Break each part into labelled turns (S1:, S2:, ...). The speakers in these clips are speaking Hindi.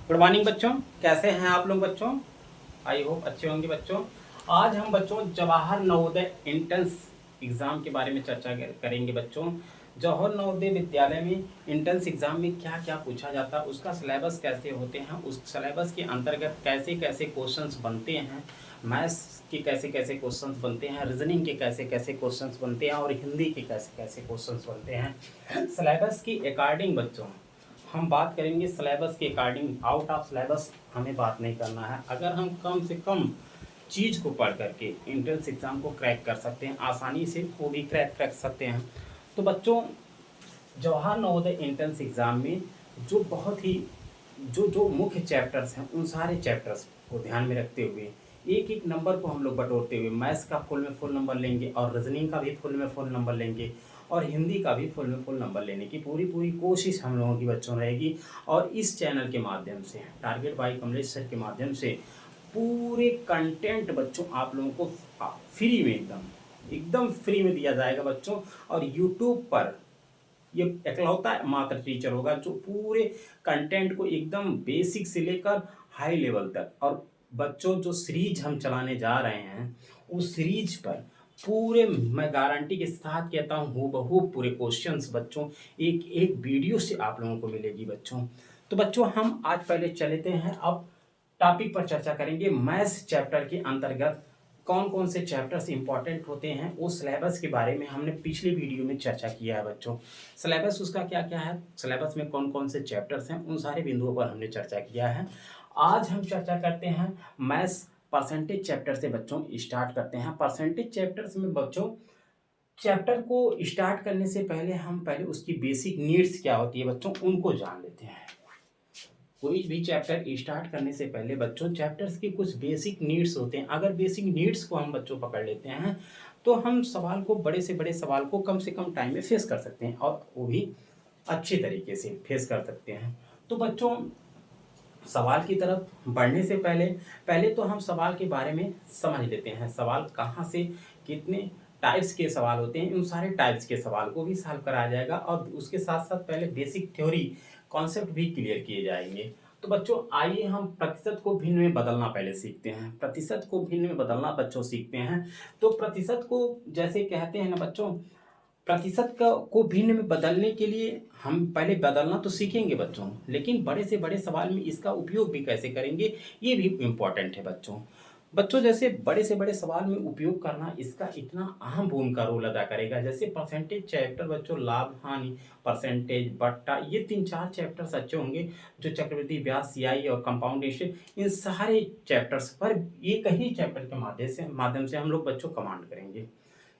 S1: गुड मॉर्निंग बच्चों, कैसे हैं आप लोग बच्चों। आई होप अच्छे होंगे बच्चों। आज हम बच्चों जवाहर नवोदय एंट्रेंस एग्ज़ाम के बारे में चर्चा करेंगे बच्चों। जवाहर नवोदय विद्यालय में एंट्रेंस एग्ज़ाम में क्या क्या पूछा जाता है, उसका सिलेबस कैसे होते हैं, उस सिलेबस के अंतर्गत कैसे कैसे क्वेश्चंस बनते हैं, मैथ्स के कैसे कैसे क्वेश्चंस बनते हैं, रीजनिंग के कैसे कैसे क्वेश्चंस बनते हैं और हिंदी के कैसे कैसे क्वेश्चंस बनते हैं। सिलेबस के अकॉर्डिंग बच्चों हम बात करेंगे। सिलेबस के अकॉर्डिंग आउट ऑफ सिलेबस हमें बात नहीं करना है। अगर हम कम से कम चीज़ को पढ़ करके एंट्रेंस एग्ज़ाम को क्रैक कर सकते हैं, आसानी से वो भी क्रैक कर सकते हैं। तो बच्चों जवाहर नवोदय एंट्रेंस एग्ज़ाम में जो बहुत ही जो जो मुख्य चैप्टर्स हैं, उन सारे चैप्टर्स को ध्यान में रखते हुए एक एक नंबर को हम लोग बटोरते हुए मैथ्स का फुल में फुल नंबर लेंगे और रीजनिंग का भी फुल में फुल नंबर लेंगे और हिंदी का भी फुल में फुल नंबर लेने की पूरी पूरी कोशिश हम लोगों की बच्चों रहेगी। और इस चैनल के माध्यम से, टारगेट बाय कमलेश सर के माध्यम से पूरे कंटेंट बच्चों आप लोगों को फ्री में एकदम एकदम फ्री में दिया जाएगा बच्चों। और यूट्यूब पर ये इकलौता मात्र टीचर होगा जो पूरे कंटेंट को एकदम बेसिक से लेकर हाई लेवल तक, और बच्चों जो सीरीज हम चलाने जा रहे हैं उस सीरीज पर पूरे मैं गारंटी के साथ कहता हूँ हूबहू पूरे क्वेश्चंस बच्चों एक एक वीडियो से आप लोगों को मिलेगी बच्चों। तो बच्चों हम आज पहले चलते हैं, अब टॉपिक पर चर्चा करेंगे। मैथ्स चैप्टर के अंतर्गत कौन कौन से चैप्टर्स इंपॉर्टेंट होते हैं उस सिलेबस के बारे में हमने पिछले वीडियो में चर्चा किया है बच्चों। सिलेबस उसका क्या क्या है, सिलेबस में कौन कौन से चैप्टर्स हैं, उन सारे बिंदुओं पर हमने चर्चा किया है। आज हम चर्चा करते हैं मैथ्स परसेंटेज चैप्टर से बच्चों। स्टार्ट करते हैं परसेंटेज चैप्टर्स में बच्चों। चैप्टर को स्टार्ट करने से पहले हम पहले उसकी बेसिक नीड्स क्या होती है बच्चों उनको जान लेते हैं। कोई भी चैप्टर स्टार्ट करने से पहले बच्चों चैप्टर्स की कुछ बेसिक नीड्स होते हैं। अगर बेसिक नीड्स को हम बच्चों पकड़ लेते हैं तो हम सवाल को, बड़े से बड़े सवाल को कम से कम टाइम में फेस कर सकते हैं और वो भी अच्छे तरीके से फेस कर सकते हैं। तो बच्चों सवाल की तरफ बढ़ने से पहले पहले तो हम सवाल के बारे में समझ लेते हैं। सवाल कहाँ से कितने टाइप्स के सवाल होते हैं, उन सारे टाइप्स के सवाल को भी सॉल्व कराया जाएगा और उसके साथ साथ पहले बेसिक थ्योरी कॉन्सेप्ट भी क्लियर किए जाएंगे। तो बच्चों आइए हम प्रतिशत को भिन्न में बदलना पहले सीखते हैं। प्रतिशत को भिन्न में बदलना बच्चों सीखते हैं। तो प्रतिशत को जैसे कहते हैं ना बच्चों, प्रतिशत का को भिन्न में बदलने के लिए हम पहले बदलना तो सीखेंगे बच्चों, लेकिन बड़े से बड़े सवाल में इसका उपयोग भी कैसे करेंगे ये भी इम्पोर्टेंट है बच्चों। बच्चों जैसे बड़े से बड़े सवाल में उपयोग करना इसका इतना अहम भूमिका रोल अदा करेगा। जैसे परसेंटेज चैप्टर बच्चों, लाभ हानि, परसेंटेज, बट्टा, ये तीन चार चैप्टर्स अच्छे होंगे। जो चक्रवृद्धि ब्याज, सीआई और कंपाउंड इंटरेस्ट, इन सारे चैप्टर्स पर एक ही चैप्टर के माध्यम से हम लोग बच्चों कमांड करेंगे।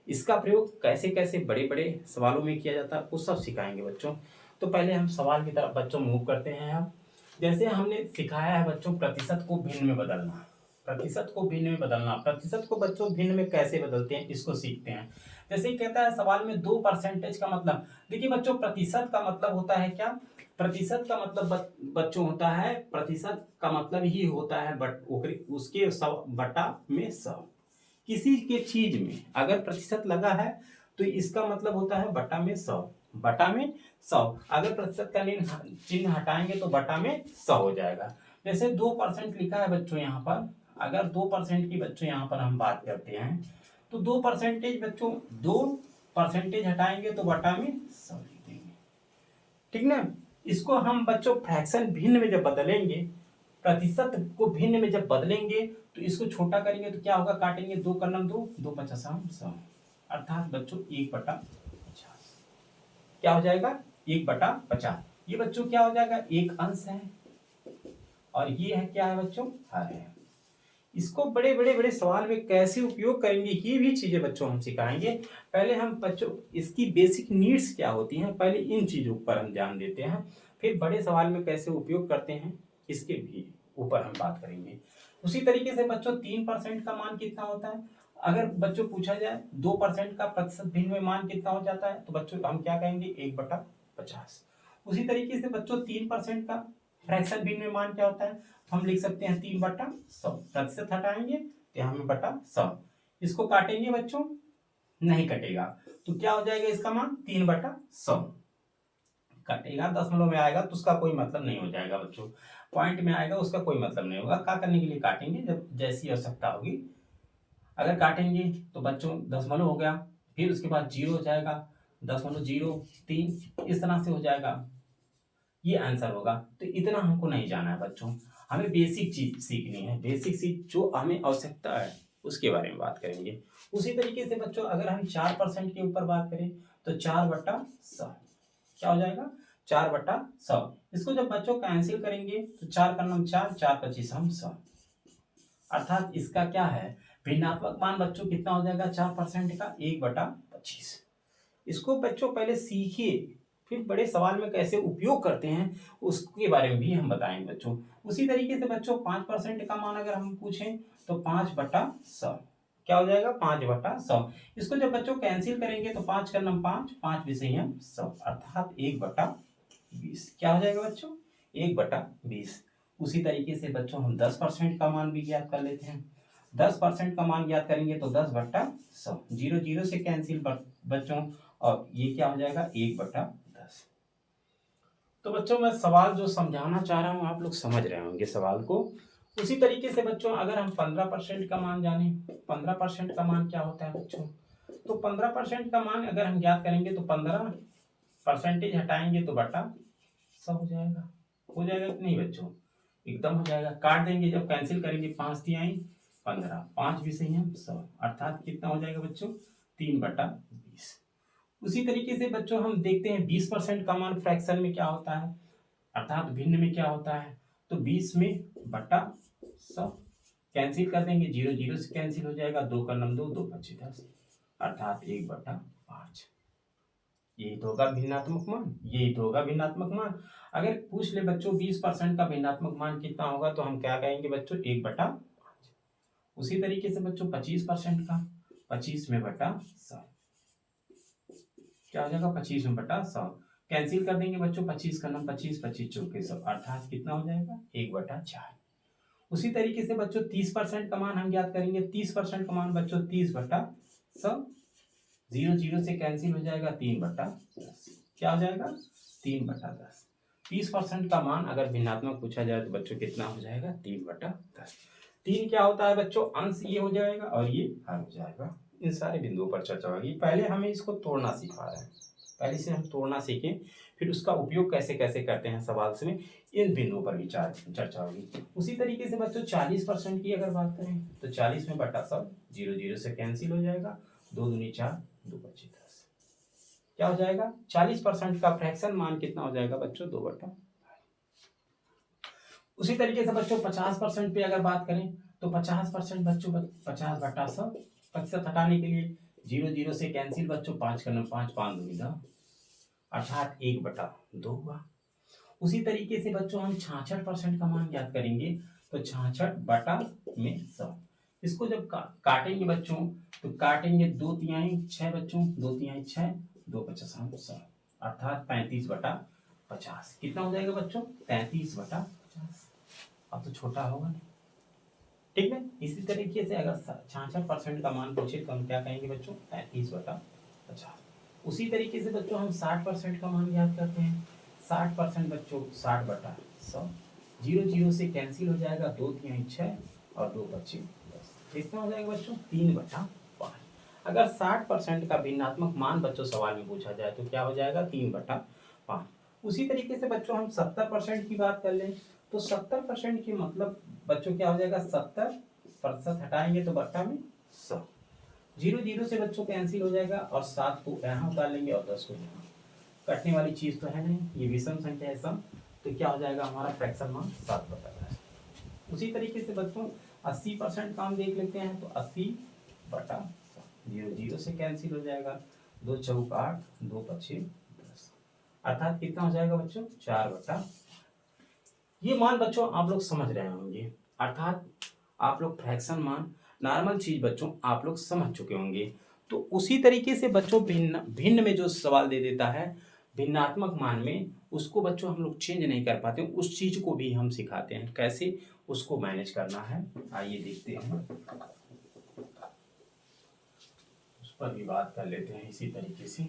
S1: इसका प्रयोग कैसे कैसे बड़े बड़े सवालों में किया जाता है वो सब सिखाएंगे बच्चों। तो पहले हम सवाल की तरफ बच्चों मूव करते हैं। अब जैसे हमने सिखाया है बच्चों प्रतिशत को भिन्न में बदलना, प्रतिशत को भिन्न में बदलना, प्रतिशत को बच्चों भिन्न में कैसे बदलते हैं इसको सीखते हैं। जैसे ही कहता है सवाल में 2% का मतलब, देखिए बच्चों प्रतिशत का मतलब होता है क्या, प्रतिशत का मतलब बच्चों होता है, प्रतिशत का मतलब ही होता है उसके 100 बटा में 100। किसी के चीज में अगर प्रतिशत लगा है तो इसका मतलब होता है बटा में 100, बटा में 100। अगर प्रतिशत का चिन्ह हटाएंगे तो बटा में 100 हो जाएगा। जैसे 2% लिखा है बच्चों यहाँ पर, अगर 2% की बच्चों यहाँ पर हम बात करते हैं तो 2% बच्चों, 2% हटाएंगे तो बटा में 100 लिख देंगे, ठीक ना। इसको हम बच्चों फ्रैक्शन भिन्न में जब बदलेंगे, प्रतिशत को भिन्न में जब बदलेंगे तो इसको छोटा करेंगे तो क्या होगा, काटेंगे, 2 का नाम 2, 2 पचास 100, अर्थात बच्चों 1/50 क्या हो जाएगा, 1/50। ये बच्चों क्या हो जाएगा, एक अंश है और ये है क्या है बच्चों, हर है। इसको बड़े बड़े बड़े सवाल में कैसे उपयोग करेंगे ये भी चीजें बच्चों हम सिखाएंगे। पहले हम बच्चों इसकी बेसिक नीड्स क्या होती हैं पहले इन चीजों पर हम ध्यान देते हैं, फिर बड़े सवाल में कैसे उपयोग करते हैं इसके भी ऊपर हम बात करेंगे। उसी तरीके से बच्चों 3% का मान कितना होता है, अगर बच्चों पूछा जाए 2% का प्रतिशत भिन्न में मान कितना हो जाता है तो बच्चों हम क्या कहेंगे, 1/50। उसी तरीके से बच्चों 3% का फ्रैक्शन भिन्न में मान क्या होता है, हम लिख सकते हैं 3/100, प्रतिशत हटाएंगे तो यहाँ में बटा 100, इसको काटेंगे बच्चों, नहीं कटेगा, तो क्या हो जाएगा इसका मान 3/100। कटेगा, दशमलव में आएगा तो उसका कोई मतलब नहीं हो जाएगा बच्चों, पॉइंट में आएगा उसका कोई मतलब नहीं होगा। क्या करने के लिए काटेंगे, जब जैसी आवश्यकता होगी। अगर काटेंगे तो बच्चों दशमलव हो गया, फिर उसके बाद जीरो हो जाएगा, 0.03 इस तरह से हो जाएगा, ये आंसर होगा। तो इतना हमको नहीं जाना है बच्चों, हमें बेसिक चीज सीखनी है, बेसिक चीज जो हमें आवश्यकता है उसके बारे में बात करेंगे। उसी तरीके से बच्चों अगर हम 4% के ऊपर बात करें तो 4/100 क्या हो जाएगा, 4/100। इसको जब बच्चों कैंसिल करेंगे तो 4 का नाम 4, 4×25 हम 100, अर्थात इसका क्या है, भिन्नात्मक मान बच्चों कितना हो जाएगा 4% का, 1/25। इसको बच्चों पहले सीखिए, फिर बड़े सवाल में कैसे उपयोग करते हैं उसके बारे में भी हम बताएंगे बच्चों। उसी तरीके से बच्चों 5% का मान अगर हम पूछें तो 5/100 क्या हो जाएगा, 5/100। इसको जब बच्चों कैंसिल करेंगे तो 5 का नाम 5, 5 भी सही है 100, अर्थात 1/20 क्या हो जाएगा बच्चों, 1/20। उसी तरीके से बच्चों हम 10% का मान भी ज्ञात कर लेते हैं। 10% का मान ज्ञात करेंगे तो 10/100, 0 से कैंसिल बच्चों, और ये क्या हो जाएगा 1/10। तो बच्चों मैं सवाल जो समझाना चाह रहा हूँ आप लोग समझ रहे होंगे सवाल को। उसी तरीके से बच्चों अगर हम 15% का मान जाने, 15% का मान क्या होता है बच्चों, तो 15% का मान अगर हम ज्ञात करेंगे तो 15% हटाएंगे तो बटा 100 हो जाएगा कि नहीं बच्चों, एकदम हो जाएगा। काट देंगे जब कैंसिल करेंगे, 5 तिहाई 15, 5 भी सही है 100, अर्थात कितना हो जाएगा बच्चों 3/20। उसी तरीके से बच्चों हम देखते हैं 20% का मान फ्रैक्शन में क्या होता है, अर्थात भिन्न में क्या होता है, तो 20 में बटा 100 कैंसिल कर देंगे, 0 से कैंसिल हो जाएगा, 2 का नाम 2, 2×25 10, अर्थात 1/5। यही तो होगा भिन्नात्मक मान, यही तो होगा भिन्नात्मक मान। अगर पूछ ले बच्चों 20% का भिन्नात्मक मान कितना होगा तो हम क्या कहेंगे बच्चों 1/5। उसी तरीके से बच्चों 25% का, 25 में बटा 100 क्या हो जाएगा, 25/100 कैंसिल कर देंगे बच्चों, 25 का नाम 25, 25 चौके 100, अर्थात कितना हो जाएगा 1/4। उसी तरीके से बच्चों 30% का मान हम ज्ञात करेंगे, 30% का मान बच्चों 30/100, 0 से कैंसिल हो जाएगा, 3/10 क्या हो जाएगा 3/10। 30% का मान अगर भिन्नात्मक पूछा जाए तो बच्चों कितना हो जाएगा 3/10। 3 क्या होता है बच्चों, अंश ये हो जाएगा और ये हर हो जाएगा। इन सारे बिंदुओं पर चर्चा होगी। पहले हमें इसको तोड़ना सिखा रहे हैं, पहले से हम तोड़ना सीखें, फिर उसका उपयोग कैसे कैसे करते हैं सवाल से में, इन बिंदुओं पर भी चर्चा होगी। उसी तरीके से बच्चों 40% की अगर बात करें तो 40 में बटा 100, 0 से कैंसिल हो जाएगा, 2 दूनी 4, 2×25 10 क्या हो जाएगा, 40% का फ्रैक्शन मान कितना हो जाएगा बच्चों 2/। उसी तरीके से बच्चों 50% पे अगर बात करें तो 50% बच्चों 50/100, प्रतिशत हटाने के लिए 0 से कैंसिल बच्चों, 5 का नाम 5, 5 दूनी 10, अर्थात 1/2 हुआ। उसी तरीके से बच्चों हम 66% का मान ज्ञात करेंगे तो 66/100। इसको जब काटेंगे बच्चों तो काटेंगे 2 तिहाई 6 बच्चों, 2 तिहाई 6, 2×50 100, अर्थात 35/50 कितना हो जाएगा बच्चों 33/50। अब तो छोटा होगा नहीं, ठीक है। इसी तरीके से अगर 66% का मान पूछे तो हम क्या कहेंगे बच्चों 35/50। उसी तरीके से बच्चों हम 60% का मान ज्ञात करते हैं, 60% बच्चों 60/100, 0 से कैंसिल हो जाएगा, 2 तिहाई 6 और 2×25 10, कितना हो जाएगा बच्चों 3/5। अगर 60% का भिन्नात्मक मान बच्चों सवाल में पूछा जाए तो क्या हो जाएगा 3/5। उसी तरीके से बच्चों हम 70% की बात कर लें तो 70% की मतलब बच्चों क्या हो जाएगा, 70% हटाएंगे तो बट्टा में 100, 0 से बच्चों कैंसिल हो जाएगा और 7 को यहाँ उतार लेंगे और 10 को यहाँ, कटने वाली चीज तो है नहीं, ये विषम संख्या है सम, तो क्या हो जाएगा हमारा फ्रैक्शन मान 7/10। उसी तरीके से बच्चों 80% का हम देख लेते हैं तो 80/100, 0 से कैंसिल हो जाएगा, 2 चौक 8, 2×25 10, अर्थात कितना हो जाएगा बच्चों 4/। ये मान बच्चों आप लोग समझ रहे होंगे, अर्थात आप लोग फ्रैक्शन मान नॉर्मल चीज बच्चों आप लोग समझ चुके होंगे। तो उसी तरीके से बच्चों भिन्न भिन्न में जो सवाल दे देता है भिन्नात्मक मान में, उसको बच्चों हम लोग चेंज नहीं कर पाते, उस चीज को भी हम सिखाते हैं कैसे उसको मैनेज करना है। आइए देखते हैं, उस पर भी बात कर लेते हैं इसी तरीके से।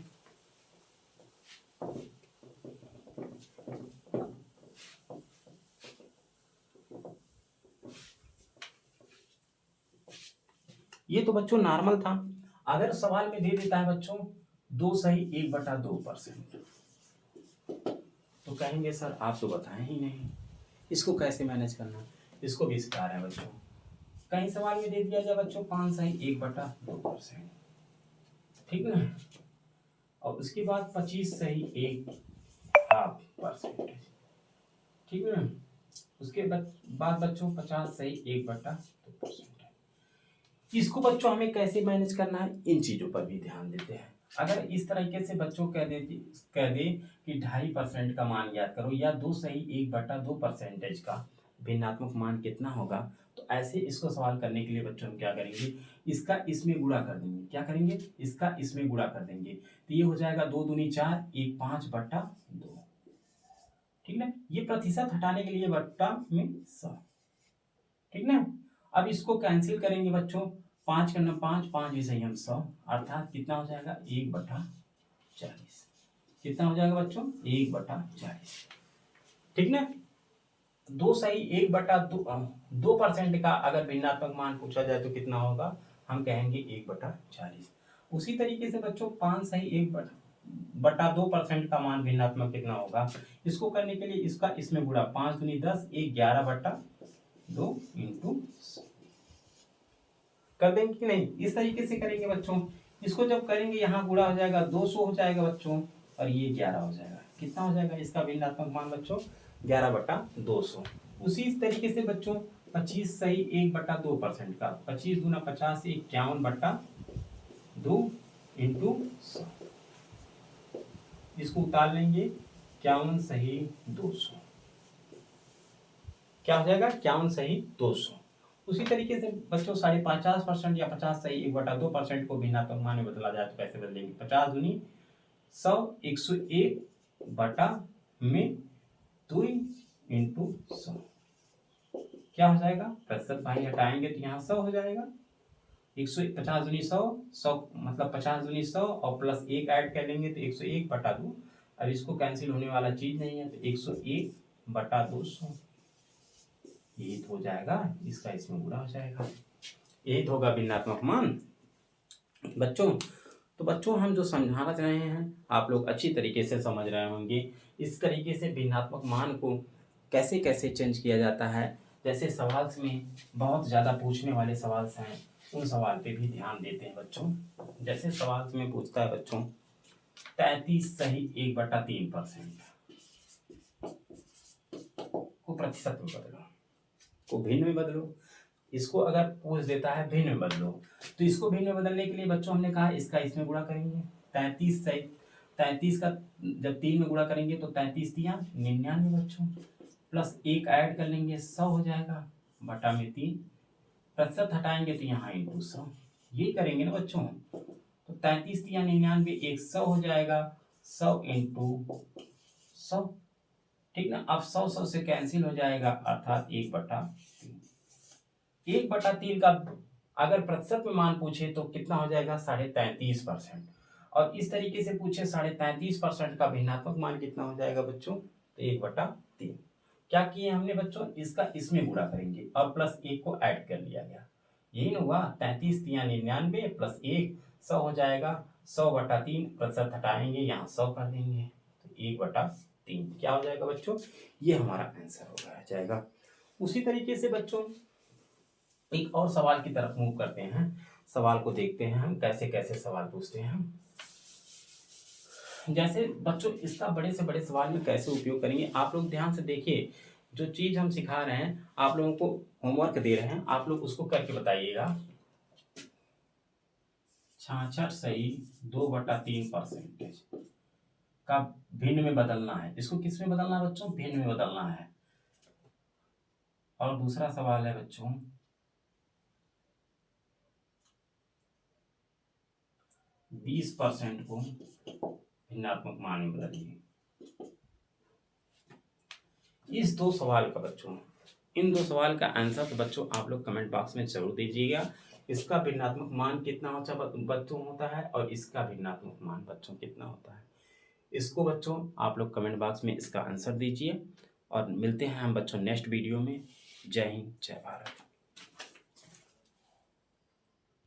S1: ये तो बच्चों नॉर्मल था। अगर सवाल में दे देता है बच्चों 2 सही 1/2%, तो कहेंगे सर आप तो बताए ही नहीं, इसको कैसे मैनेज करना, इसको भी सिखा रहे हैं बच्चों। कहीं सवाल में दे दिया जाए बच्चों 5 सही 1/2%, ठीक ना, और उसके बाद 25 सही 1/2%, ठीक ना, उसके बाद बच्चों 50 सही 1/2%। इसको बच्चों हमें कैसे मैनेज करना है, इन चीजों पर भी ध्यान देते हैं। अगर इस तरीके से बच्चों कह दे कि 2.5% का मान याद करो, या 2 सही 1/2% का भिन्नात्मक मान कितना होगा, तो ऐसे इसको सवाल करने के लिए बच्चों हम क्या करेंगे, इसका इसमें गुणा कर देंगे। क्या करेंगे, इसका इसमें गुणा कर देंगे, तो ये हो जाएगा 2 दूनी 4, 1 5/2, ठीक ना। ये प्रतिशत हटाने के लिए बट्टा में 100, ठीक ना। अब इसको कैंसिल करेंगे बच्चों, 5 करना 5, 5 भी सही हम 100, अर्थात कितना हो जाएगा 1/40। कितना हो जाएगा बच्चों 1/40, ठीक ना। 2 सही 1/2% का अगर भिन्नात्मक मान पूछा जाए तो कितना होगा, हम कहेंगे 1/40। उसी तरीके से बच्चों 5 सही 1/2% का मान भिन्नात्मक कितना होगा, इसको करने के लिए इसका इसमें गुणा, 5 दूनी 10, 11/2 इंटू कर देंगे कि नहीं, इस तरीके से करेंगे बच्चों। इसको जब करेंगे यहाँ गुणा हो जाएगा 200 हो जाएगा बच्चों, और ये 11 हो जाएगा। कितना हो जाएगा इसका भिन्नात्मक मान बच्चों 11/200। उसी तरीके से बच्चों 25 सही 1/2% का, 25 दूना 50, 51/2 इंटू 100, इसको उतार लेंगे 51 सही 200, क्या हो जाएगा 51 सही 200। उसी तरीके से बच्चों 50% या 50 सही 1/2% को भिन्नात्मक मान में बदला जाए तो कैसे बदलेंगे, 50 दूनी 100, 101 बटा में 2 इंटू 100, क्या हो जाएगा, प्रतिशत भाई हटाएंगे तो यहाँ 100 हो जाएगा। 150 दूनी 100, 100 मतलब 50 दूनी 100 और प्लस 1 ऐड कर लेंगे तो 101/2। अब इसको कैंसिल होने वाला चीज नहीं है, तो 101/200 यही तो हो जाएगा, इसका इसमें गुणा हो जाएगा, यही तो होगा भिन्नात्मक मान बच्चों। तो बच्चों हम जो समझाना चाह रहे हैं आप लोग अच्छी तरीके से समझ रहे होंगे। इस तरीके से भिन्नात्मक मान को कैसे कैसे चेंज किया जाता है, जैसे सवाल में बहुत ज़्यादा पूछने वाले सवाल हैं, उन सवाल पे भी ध्यान देते हैं बच्चों। जैसे सवाल में पूछता है बच्चों 33 सही 1/3% को प्रतिशत में बदलो, को भिन्न में बदलो। इसको अगर पूछ देता है भिन्न में बदलो, तो इसको भिन्न में बदलने के लिए बच्चों हमने कहा इसका इसमें गुणा करेंगे। 33 सही 33 का जब 3 में गुणा करेंगे तो 33 तिया 99 बच्चों, प्लस 1 ऐड कर लेंगे 100 हो जाएगा, बटा में 3, प्रतिशत हटाएंगे तो यहाँ इंटू 100, ये करेंगे ना बच्चों। तो 33 तिया 99, 100 हो जाएगा, 100 इंटू 100, ठीक ना। अब 100 से कैंसिल हो जाएगा, अर्थात 1/3। 1/3 का अगर प्रतिशत में मान पूछे तो कितना हो जाएगा 33.5%, और इस तरीके से पूछे 33.5% का भिन्नात्मक मान कितना हो जाएगा बच्चों, तो 1/3। क्या किए हमने बच्चों, इसका इसमें गुणा करेंगे और प्लस 1 को ऐड कर लिया गया, यही ना हुआ, 33 तिया 99 प्लस 1 100 हो जाएगा, 100/3 प्रतिशत हटाएंगे यहाँ 100 कर देंगे तो 1/3 क्या हो जाएगा बच्चों, ये हमारा आंसर हो जाएगा। उसी तरीके से बच्चों एक और सवाल की तरफ मूव करते हैं, सवाल को देखते हैं हम कैसे कैसे सवाल पूछते हैं। जैसे बच्चों इसका बड़े से बड़े सवाल में कैसे उपयोग करेंगे, आप लोग ध्यान से देखिए। जो चीज हम सिखा रहे हैं, आप लोगों को होमवर्क दे रहे हैं, आप लोग उसको करके बताइएगा। 66 सही 2/3% का भिन्न में बदलना है, इसको किस में बदलना है बच्चों, भिन्न में बदलना है। और दूसरा सवाल है बच्चों 20% को भिन्नात्मक मान में बदलिए। इस दो सवाल का बच्चों, इन दो सवाल का आंसर तो बच्चों आप लोग कमेंट बॉक्स में जरूर दीजिएगा। इसका भिन्नात्मक मान कितना बच्चों होता है और इसका भिन्नात्मक मान बच्चों कितना होता है, इसको बच्चों आप लोग कमेंट बॉक्स में इसका आंसर दीजिए। और मिलते हैं हम बच्चों नेक्स्ट वीडियो में। जय हिंद, जय भारत।